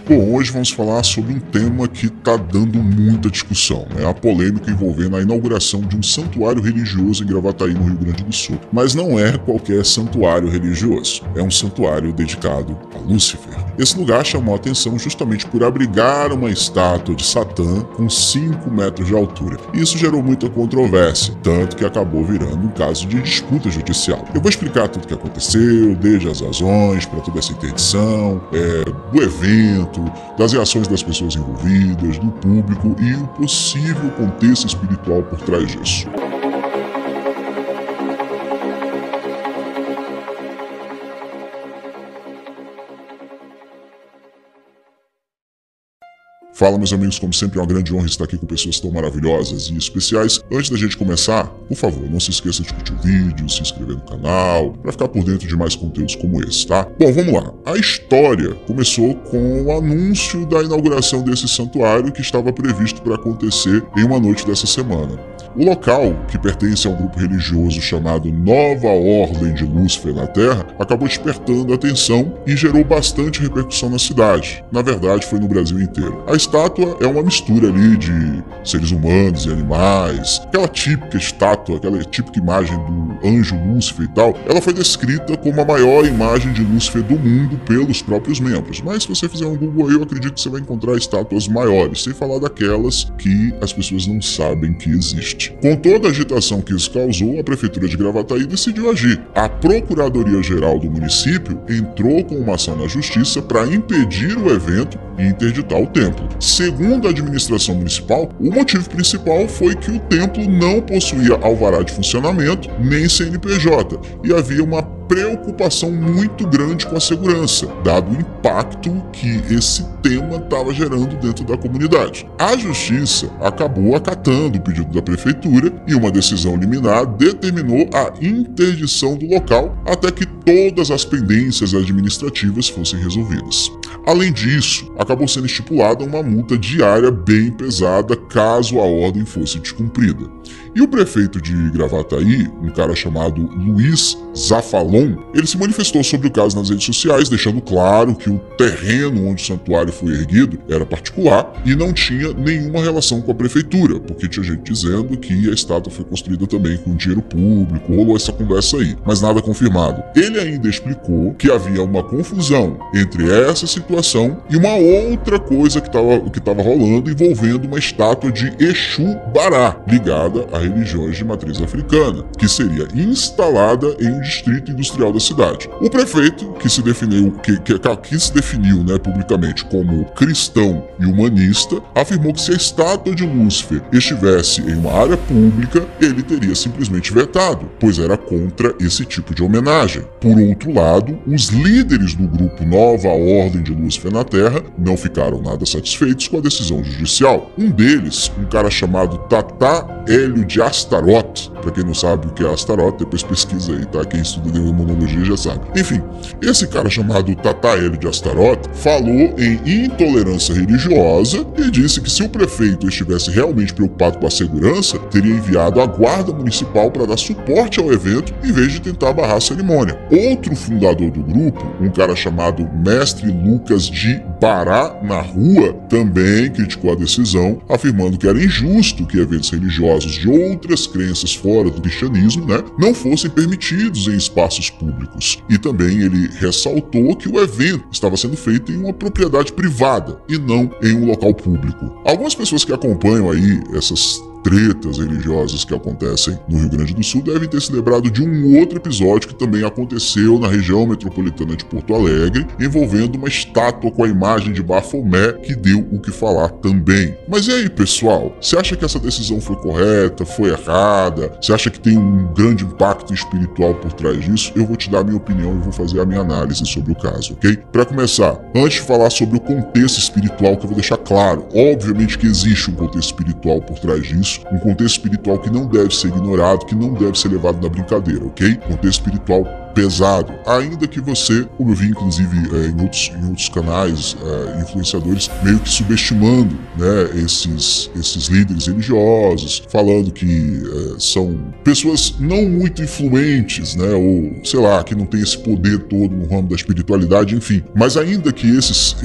Bom, hoje vamos falar sobre um tema que está dando muita discussão, né? A polêmica envolvendo a inauguração de um santuário religioso em Gravataí, no Rio Grande do Sul. Mas não é qualquer santuário religioso, é um santuário dedicado a Lúcifer. Esse lugar chamou a atenção justamente por abrigar uma estátua de Satã com 5 metros de altura. E isso gerou muita controvérsia, tanto que acabou virando um caso de disputa judicial. Eu vou explicar tudo o que aconteceu, desde as razões para toda essa interdição, do evento, das reações das pessoas envolvidas, do público e o possível contexto espiritual por trás disso. Fala, meus amigos, como sempre é uma grande honra estar aqui com pessoas tão maravilhosas e especiais. Antes da gente começar, por favor, não se esqueça de curtir o vídeo, se inscrever no canal, para ficar por dentro de mais conteúdos como esse, tá? Bom, vamos lá. A história começou com o anúncio da inauguração desse santuário que estava previsto para acontecer em uma noite dessa semana. O local, que pertence a um grupo religioso chamado Nova Ordem de Lúcifer na Terra, acabou despertando atenção e gerou bastante repercussão na cidade. Na verdade, foi no Brasil inteiro. A estátua é uma mistura ali de seres humanos e animais. Aquela típica estátua, aquela típica imagem do anjo Lúcifer e tal, ela foi descrita como a maior imagem de Lúcifer do mundo pelos próprios membros. Mas se você fizer um Google aí, eu acredito que você vai encontrar estátuas maiores, sem falar daquelas que as pessoas não sabem que existem. Com toda a agitação que isso causou, a Prefeitura de Gravataí decidiu agir. A Procuradoria-Geral do município entrou com uma ação na Justiça para impedir o evento e interditar o templo. Segundo a administração municipal, o motivo principal foi que o templo não possuía alvará de funcionamento nem CNPJ e havia uma preocupação muito grande com a segurança, dado o impacto que esse tema estava gerando dentro da comunidade. A Justiça acabou acatando o pedido da Prefeitura e uma decisão liminar determinou a interdição do local até que todas as pendências administrativas fossem resolvidas. Além disso, acabou sendo estipulada uma multa diária bem pesada caso a ordem fosse descumprida. E o prefeito de Gravataí, um cara chamado Luiz Zafalon, ele se manifestou sobre o caso nas redes sociais, deixando claro que o terreno onde o santuário foi erguido era particular e não tinha nenhuma relação com a prefeitura, porque tinha gente dizendo que a estátua foi construída também com dinheiro público, rolou essa conversa aí, mas nada confirmado. Ele ainda explicou que havia uma confusão entre essa situação e uma outra coisa que estava rolando envolvendo uma estátua de Exu Bará, ligada a religiões de matriz africana, que seria instalada em um distrito industrial da cidade. O prefeito, que se definiu, publicamente como cristão e humanista, afirmou que se a estátua de Lúcifer estivesse em uma área pública, ele teria simplesmente vetado, pois era contra esse tipo de homenagem. Por outro lado, os líderes do grupo Nova Ordem de Lúcifer na Terra não ficaram nada satisfeitos com a decisão judicial. Um deles, um cara chamado Tata Hélio de Astaroth, para quem não sabe o que é Astaroth, depois pesquisa aí, tá? Quem estuda demonologia já sabe. Enfim, esse cara chamado Tata Hélio de Astaroth falou em intolerância religiosa e disse que se o prefeito estivesse realmente preocupado com a segurança, teria enviado a guarda municipal para dar suporte ao evento em vez de tentar barrar a cerimônia. Outro fundador do grupo, um cara chamado Mestre Lucas de Bará na Rua, também criticou a decisão, afirmando que era injusto que eventos religiosos de outras crenças fora do cristianismo, não fossem permitidos em espaços públicos. E também ele ressaltou que o evento estava sendo feito em uma propriedade privada e não em um local público. Algumas pessoas que acompanham aí essas tretas religiosas que acontecem no Rio Grande do Sul devem ter se lembrado de um outro episódio que também aconteceu na região metropolitana de Porto Alegre, envolvendo uma estátua com a imagem de Bafomé, que deu o que falar também. Mas e aí, pessoal? Você acha que essa decisão foi correta, foi errada? Você acha que tem um grande impacto espiritual por trás disso? Eu vou te dar a minha opinião e vou fazer a minha análise sobre o caso, ok? Para começar, antes de falar sobre o contexto espiritual, que eu vou deixar claro, obviamente que existe um contexto espiritual por trás disso, isso. Um contexto espiritual que não deve ser ignorado, que não deve ser levado na brincadeira, ok? Contexto espiritual pesado, ainda que você, como eu vi inclusive em outros canais, influenciadores, meio que subestimando, né, esses líderes religiosos, falando que são pessoas não muito influentes, né, ou sei lá, que não tem esse poder todo no ramo da espiritualidade, enfim. Mas ainda que esses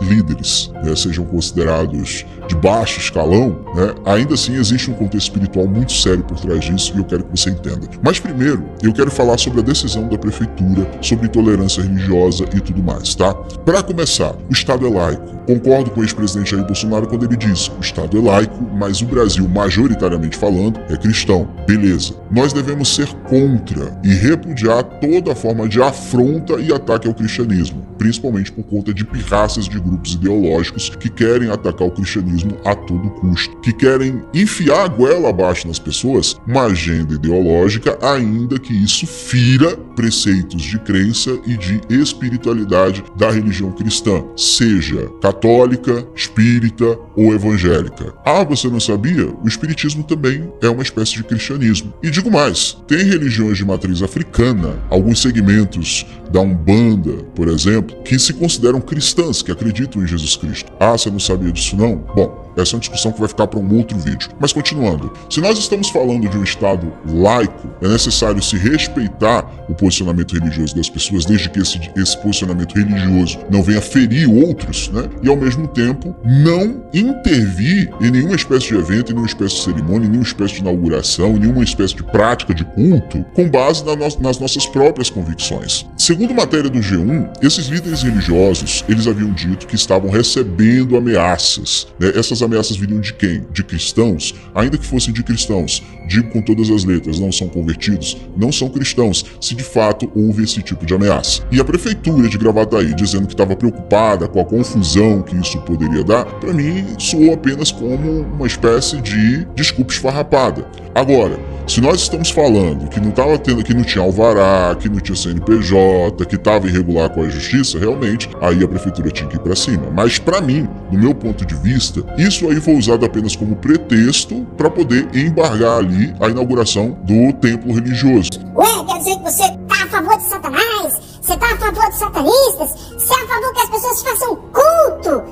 líderes, né, sejam considerados de baixo escalão, né, ainda assim existe um contexto espiritual muito sério por trás disso e eu quero que você entenda. Mas primeiro, eu quero falar sobre a decisão da prefeitura sobre intolerância religiosa e tudo mais, tá? Para começar, o Estado é laico. Concordo com o ex-presidente Jair Bolsonaro quando ele diz: o Estado é laico, mas o Brasil, majoritariamente falando, é cristão. Beleza. Nós devemos ser contra e repudiar toda forma de afronta e ataque ao cristianismo, principalmente por conta de pirraças de grupos ideológicos que querem atacar o cristianismo a todo custo, que querem enfiar a goela abaixo nas pessoas uma agenda ideológica, ainda que isso fira preceitos de crença e de espiritualidade da religião cristã, seja católica, espírita ou evangélica. Ah, você não sabia? O espiritismo também é uma espécie de cristianismo. E digo mais, tem religiões de matriz africana, alguns segmentos da Umbanda, por exemplo, que se consideram cristãs, que acreditam em Jesus Cristo. Ah, você não sabia disso não? Bom, essa é uma discussão que vai ficar para um outro vídeo. Mas continuando, se nós estamos falando de um Estado laico, é necessário se respeitar o posicionamento religioso das pessoas, desde que esse posicionamento religioso não venha ferir outros, né? E ao mesmo tempo não intervir em nenhuma espécie de evento, em nenhuma espécie de cerimônia, em nenhuma espécie de inauguração, em nenhuma espécie de prática de culto, com base nas nossas próprias convicções. Segundo matéria do G1, esses líderes religiosos, eles haviam dito que estavam recebendo ameaças, né? Essas ameaças viriam de quem? De cristãos? Ainda que fossem de cristãos, digo com todas as letras, não são convertidos, não são cristãos, se de fato houve esse tipo de ameaça. E a prefeitura de Gravataí dizendo que estava preocupada com a confusão que isso poderia dar, para mim soou apenas como uma espécie de desculpa esfarrapada. Agora, se nós estamos falando que não tinha alvará, que não tinha CNPJ, que estava irregular com a justiça, realmente, aí a prefeitura tinha que ir para cima. Mas para mim, do meu ponto de vista, isso aí foi usado apenas como pretexto para poder embargar ali a inauguração do templo religioso. Ué, quer dizer que você tá a favor de Satanás? Você tá a favor dos satanistas? Você é a favor que as pessoas façam culto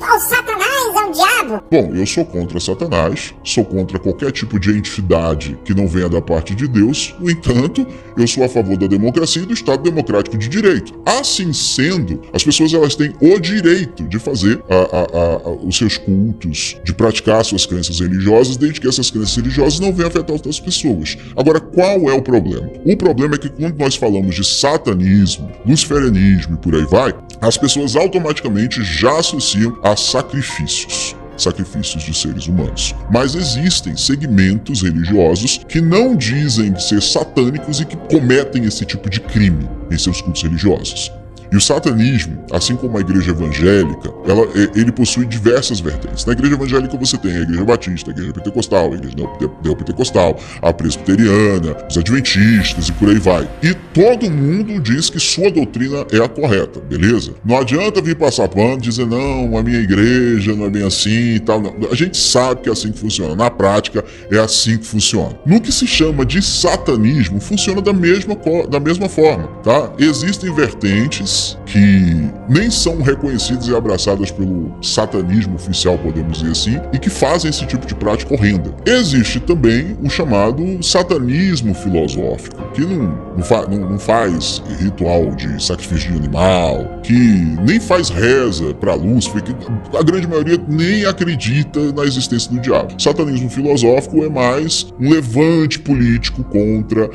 ao Satanás, ao diabo? Bom, eu sou contra Satanás, sou contra qualquer tipo de entidade que não venha da parte de Deus. No entanto, eu sou a favor da democracia e do Estado democrático de direito. Assim sendo, as pessoas elas têm o direito de fazer os seus cultos, de praticar suas crenças religiosas, desde que essas crenças religiosas não venham afetar outras pessoas. Agora, qual é o problema? O problema é que quando nós falamos de satanismo, luciferianismo e por aí vai, as pessoas automaticamente já associam a sacrifícios de seres humanos. Mas existem segmentos religiosos que não dizem ser satânicos e que cometem esse tipo de crime em seus cultos religiosos. E o satanismo, assim como a igreja evangélica, ele possui diversas vertentes. Na igreja evangélica você tem a igreja batista, a igreja pentecostal, a igreja neopentecostal, a presbiteriana, os adventistas e por aí vai. E todo mundo diz que sua doutrina é a correta, beleza? Não adianta vir passar pano e dizer, não, a minha igreja não é bem assim e tal. Não. A gente sabe que é assim que funciona. Na prática, é assim que funciona. No que se chama de satanismo, funciona da mesma forma, tá? Existem vertentes que nem são reconhecidas e abraçadas pelo satanismo oficial, podemos dizer assim, e que fazem esse tipo de prática horrenda. Existe também o chamado satanismo filosófico, que não faz ritual de sacrifício de animal, que nem faz reza para Lúcifer, que a grande maioria nem acredita na existência do diabo. Satanismo filosófico é mais um levante político contra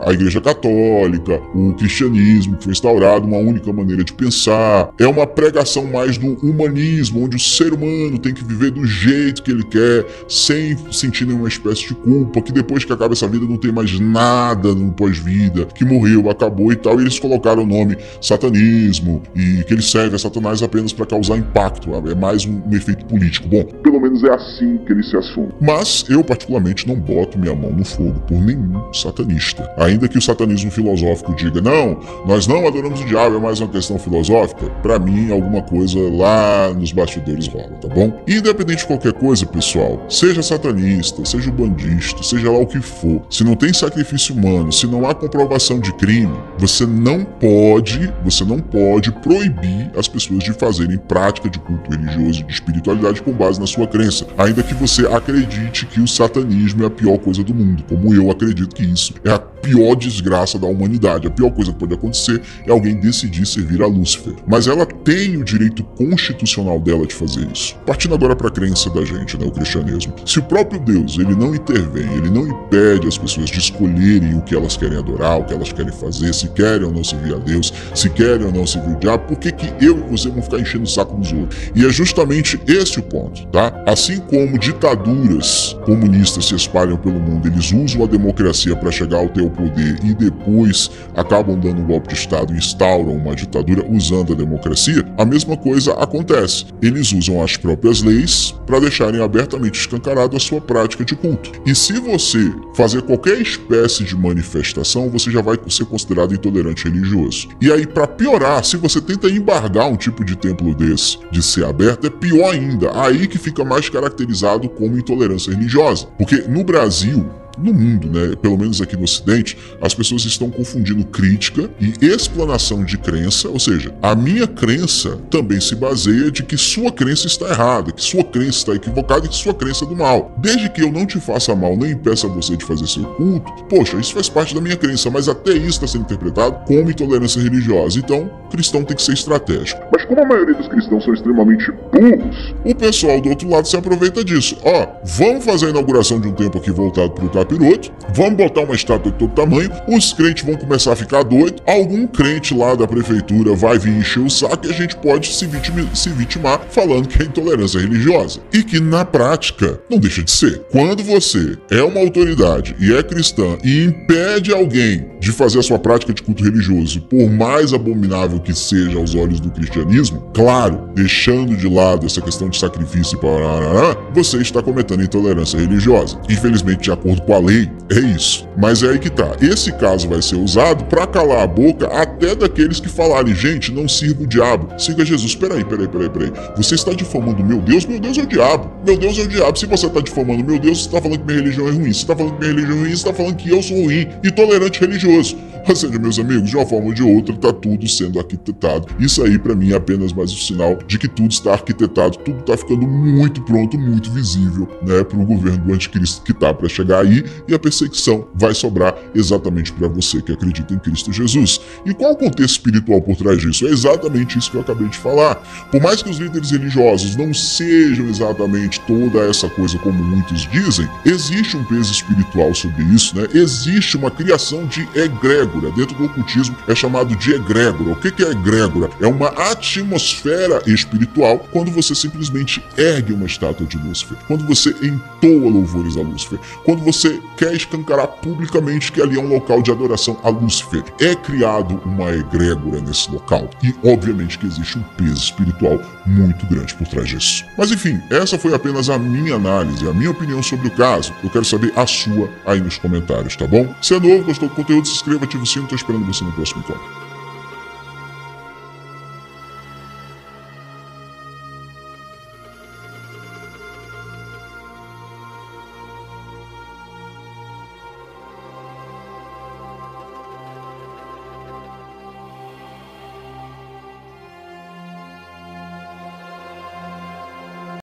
a Igreja Católica, o cristianismo que foi instaurado, uma única maneira de pensar. É uma pregação mais do humanismo, onde o ser humano tem que viver do jeito que ele quer, sem sentir nenhuma espécie de culpa, que depois que acaba essa vida não tem mais nada no pós-vida, que morreu, acabou e tal. E eles colocaram o nome satanismo e que ele serve a Satanás apenas para causar impacto. É mais um efeito político. Bom, pelo menos é assim que ele se assume. Mas eu particularmente não boto minha mão no fogo por nenhum satanista. Ainda que o satanismo filosófico diga, não, nós não adoramos o diabo, diabo é mais uma questão filosófica, pra mim alguma coisa lá nos bastidores rola, tá bom? Independente de qualquer coisa, pessoal, seja satanista, seja bandista, seja lá o que for, se não tem sacrifício humano, se não há comprovação de crime, você não pode proibir as pessoas de fazerem prática de culto religioso e de espiritualidade com base na sua crença, ainda que você acredite que o satanismo é a pior coisa do mundo, como eu acredito que isso é a pior desgraça da humanidade. A pior coisa que pode acontecer é alguém decidir servir a Lúcifer. Mas ela tem o direito constitucional dela de fazer isso. Partindo agora para a crença da gente, né, o cristianismo. Se o próprio Deus, ele não intervém, ele não impede as pessoas de escolherem o que elas querem adorar, o que elas querem fazer, se querem ou não servir a Deus, se querem ou não servir o diabo, por que eu e você vamos ficar enchendo o saco dos outros? E é justamente esse o ponto, tá? Assim como ditaduras comunistas se espalham pelo mundo, eles usam a democracia para chegar ao teu poder e depois acabam dando um golpe de Estado e instauram uma ditadura usando a democracia, a mesma coisa acontece. Eles usam as próprias leis para deixarem abertamente escancarado a sua prática de culto. E se você fazer qualquer espécie de manifestação, você já vai ser considerado intolerante religioso. E aí, para piorar, se você tenta embargar um tipo de templo desse de ser aberto, é pior ainda. Aí que fica mais caracterizado como intolerância religiosa. Porque no Brasil, no mundo, né, pelo menos aqui no Ocidente, as pessoas estão confundindo crítica e explanação de crença, ou seja, a minha crença também se baseia de que sua crença está errada, que sua crença está equivocada e que sua crença é do mal. Desde que eu não te faça mal, nem impeça você de fazer seu culto, poxa, isso faz parte da minha crença, mas até isso está sendo interpretado como intolerância religiosa. Então, o cristão tem que ser estratégico. Mas como a maioria dos cristãos são extremamente burros, o pessoal do outro lado se aproveita disso. Ó, vamos fazer a inauguração de um templo aqui voltado para o capiroto, vamos botar uma estátua de todo tamanho, os crentes vão começar a ficar doidos, algum crente lá da prefeitura vai vir encher o saco e a gente pode se vitimar falando que é intolerância religiosa. E que na prática não deixa de ser. Quando você é uma autoridade e é cristã e impede alguém de fazer a sua prática de culto religioso, por mais abominável que seja aos olhos do cristianismo, claro, deixando de lado essa questão de sacrifício e parará, você está cometendo intolerância religiosa. Infelizmente, de acordo com a lei, é isso. Mas é aí que tá. Esse caso vai ser usado para calar a boca até daqueles que falarem, gente, não sirva o diabo, siga Jesus. Peraí. Você está difamando meu Deus é o diabo. Meu Deus é o diabo. Se você está difamando meu Deus, você está falando que minha religião é ruim. Se você está falando que minha religião é ruim, você está falando que eu sou ruim, intolerante religioso. Ou seja, meus amigos, de uma forma ou de outra, está tudo sendo arquitetado. Isso aí, para mim, é apenas mais um sinal de que tudo está arquitetado, tudo está ficando muito pronto, muito visível, né, para o governo do anticristo que está para chegar aí, e a perseguição vai sobrar exatamente para você que acredita em Cristo Jesus. E qual o contexto espiritual por trás disso? É exatamente isso que eu acabei de falar. Por mais que os líderes religiosos não sejam exatamente toda essa coisa como muitos dizem, existe um peso espiritual sobre isso, né? Existe uma criação de egrégora. Dentro do ocultismo é chamado de egrégora. O que é egrégora? É uma atmosfera espiritual quando você simplesmente ergue uma estátua de Lúcifer, quando você entoa louvores a Lúcifer, quando você quer escancarar publicamente que ali é um local de adoração a Lúcifer. É criado uma egrégora nesse local e obviamente que existe um peso espiritual muito grande por trás disso. Mas enfim, essa foi apenas a minha análise, a minha opinião sobre o caso. Eu quero saber a sua aí nos comentários, tá bom? Se é novo, gostou do conteúdo, se inscreva, ativa o sino, tô esperando você no próximo encontro.